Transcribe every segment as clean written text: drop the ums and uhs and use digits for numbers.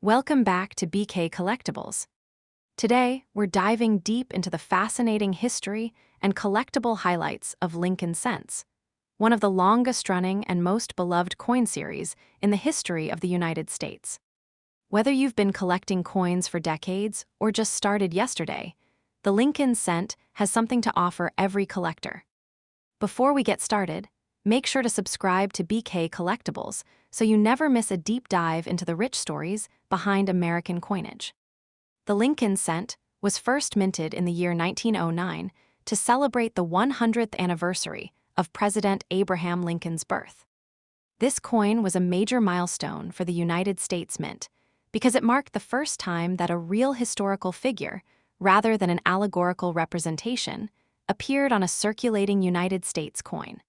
Welcome back to BK Collectables. Today, we're diving deep into the fascinating history and collectible highlights of Lincoln cents, one of the longest-running and most beloved coin series in the history of the United States. Whether you've been collecting coins for decades or just started yesterday, the Lincoln cent has something to offer every collector. Before we get started, make sure to subscribe to BK Collectables so you never miss a deep dive into the rich stories behind American coinage. The Lincoln cent was first minted in the year 1909 to celebrate the 100th anniversary of President Abraham Lincoln's birth. This coin was a major milestone for the United States Mint because it marked the first time that a real historical figure, rather than an allegorical representation, appeared on a circulating United States coin.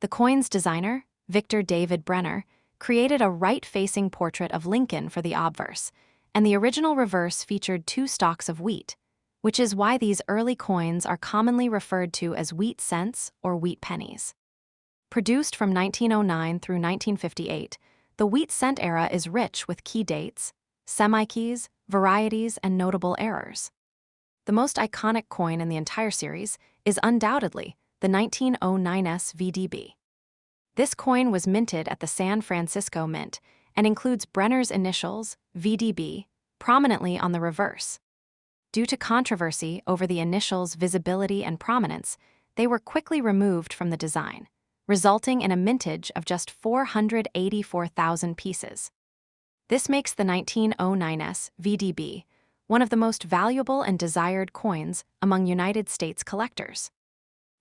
The coin's designer, Victor David Brenner, created a right-facing portrait of Lincoln for the obverse, and the original reverse featured 2 stalks of wheat, which is why these early coins are commonly referred to as wheat cents or wheat pennies. Produced from 1909 through 1958, the wheat cent era is rich with key dates, semi-keys, varieties, and notable errors. The most iconic coin in the entire series is undoubtedly the 1909's VDB. This coin was minted at the San Francisco Mint and includes Brenner's initials, VDB, prominently on the reverse. Due to controversy over the initials' visibility and prominence, they were quickly removed from the design, resulting in a mintage of just 484,000 pieces. This makes the 1909's VDB one of the most valuable and desired coins among United States collectors.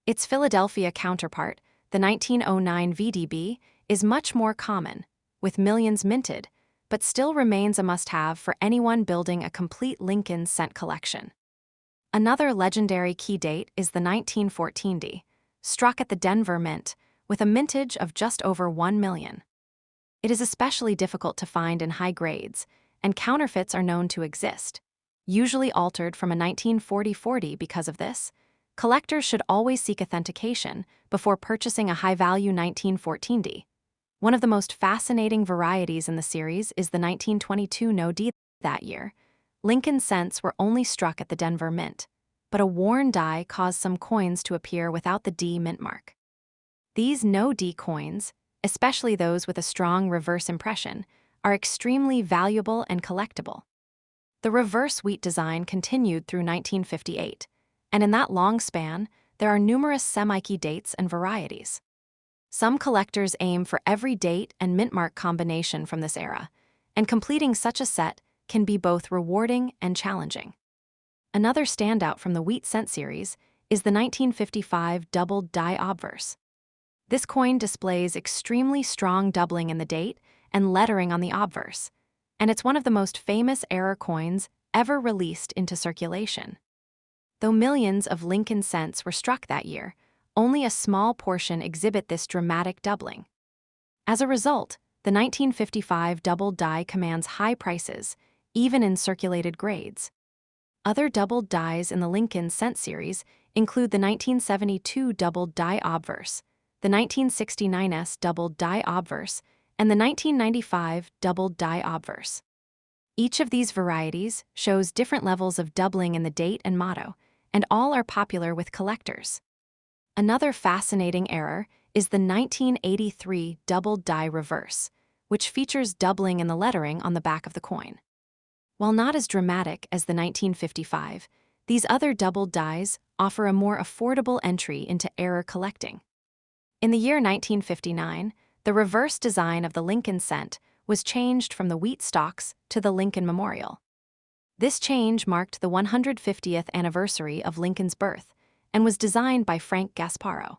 Its Philadelphia counterpart, the 1909 VDB, is much more common, with millions minted, but still remains a must-have for anyone building a complete Lincoln cent collection. Another legendary key date is the 1914 D, struck at the Denver Mint, with a mintage of just over 1 million. It is especially difficult to find in high grades, and counterfeits are known to exist, usually altered from a 1940 D because of this. Collectors should always seek authentication before purchasing a high-value 1914 D. One of the most fascinating varieties in the series is the 1922 No D. That year, Lincoln cents were only struck at the Denver Mint, but a worn die caused some coins to appear without the D mint mark. These No D coins, especially those with a strong reverse impression, are extremely valuable and collectible. The reverse wheat design continued through 1958, and in that long span, there are numerous semi-key dates and varieties. Some collectors aim for every date and mint mark combination from this era, and completing such a set can be both rewarding and challenging. Another standout from the wheat cent series is the 1955 doubled die obverse. This coin displays extremely strong doubling in the date and lettering on the obverse, and it's one of the most famous error coins ever released into circulation. Though millions of Lincoln cents were struck that year, only a small portion exhibit this dramatic doubling. As a result, the 1955 doubled die commands high prices, even in circulated grades. Other doubled dies in the Lincoln cent series include the 1972 doubled die obverse, the 1969's doubled die obverse, and the 1995 doubled die obverse. Each of these varieties shows different levels of doubling in the date and motto, and all are popular with collectors. Another fascinating error is the 1983 doubled die reverse, which features doubling in the lettering on the back of the coin. While not as dramatic as the 1955, these other doubled dies offer a more affordable entry into error collecting. In the year 1959, the reverse design of the Lincoln cent was changed from the wheat stalks to the Lincoln Memorial. This change marked the 150th anniversary of Lincoln's birth and was designed by Frank Gasparro.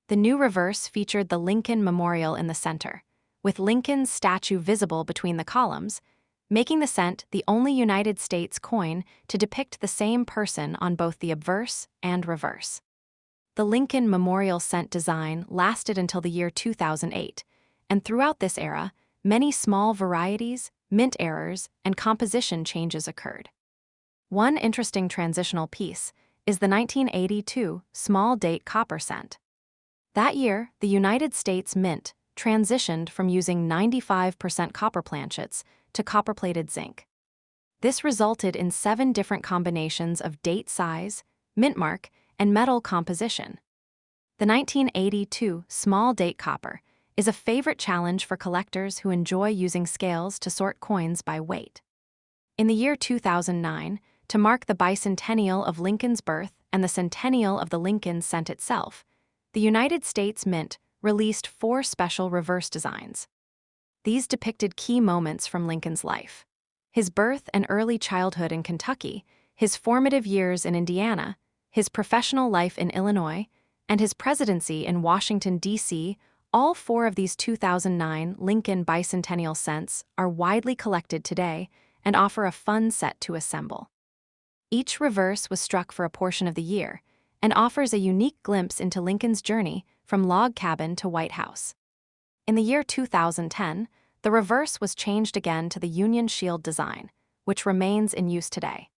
The new reverse featured the Lincoln Memorial in the center, with Lincoln's statue visible between the columns, making the cent the only United States coin to depict the same person on both the obverse and reverse. The Lincoln Memorial cent design lasted until the year 2008, and throughout this era, many small varieties, mint errors, and composition changes occurred. One interesting transitional piece is the 1982 small date copper cent. That year, the United States Mint transitioned from using 95% copper planchets to copper-plated zinc. This resulted in 7 different combinations of date size, mint mark, and metal composition. The 1982 small date copper is a favorite challenge for collectors who enjoy using scales to sort coins by weight. In the year 2009, to mark the bicentennial of Lincoln's birth and the centennial of the Lincoln cent itself, the United States Mint released 4 special reverse designs. These depicted key moments from Lincoln's life: his birth and early childhood in Kentucky, his formative years in Indiana, his professional life in Illinois, and his presidency in Washington, D.C. All 4 of these 2009 Lincoln bicentennial cents are widely collected today and offer a fun set to assemble. Each reverse was struck for a portion of the year and offers a unique glimpse into Lincoln's journey from log cabin to White House. In the year 2010, the reverse was changed again to the Union Shield design, which remains in use today.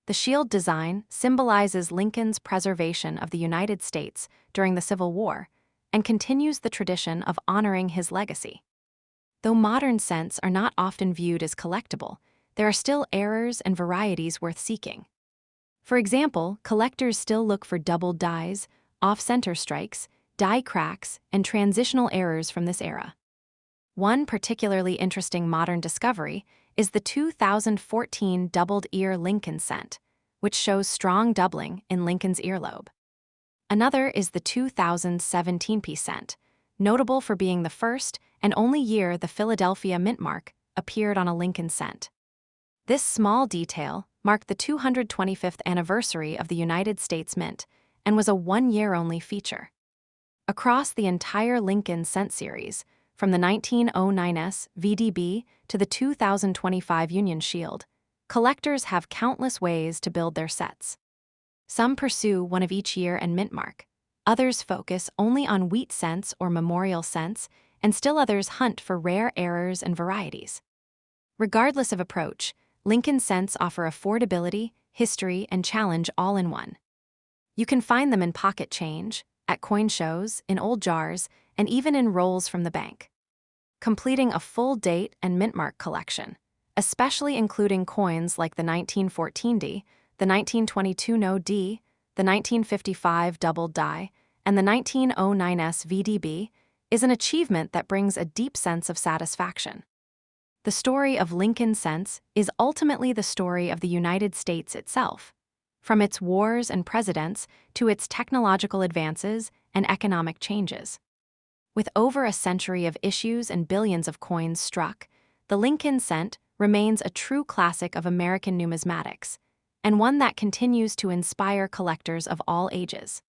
The shield design symbolizes Lincoln's preservation of the United States during the Civil War and continues the tradition of honoring his legacy. Though modern cents are not often viewed as collectible, there are still errors and varieties worth seeking. For example, collectors still look for doubled dies, off-center strikes, die cracks, and transitional errors from this era. One particularly interesting modern discovery is the 2014 doubled ear Lincoln cent, which shows strong doubling in Lincoln's earlobe. Another is the 2017 cent, notable for being the first and only year the Philadelphia mint mark appeared on a Lincoln cent. This small detail marked the 225th anniversary of the United States Mint and was a one-year-only feature. Across the entire Lincoln cent series, from the 1909's VDB to the 2025 Union Shield, collectors have countless ways to build their sets. Some pursue one of each year and mint mark, others focus only on wheat cents or memorial cents, and still others hunt for rare errors and varieties. Regardless of approach, Lincoln cents offer affordability, history, and challenge all in one. You can find them in pocket change, at coin shows, in old jars, and even in rolls from the bank. Completing a full date and mint mark collection, especially including coins like the 1914 D, the 1922 No D, the 1955 doubled die, and the 1909's VDB, is an achievement that brings a deep sense of satisfaction. The story of Lincoln cents is ultimately the story of the United States itself, from its wars and presidents to its technological advances and economic changes. With over a century of issues and billions of coins struck, the Lincoln cent remains a true classic of American numismatics, and one that continues to inspire collectors of all ages.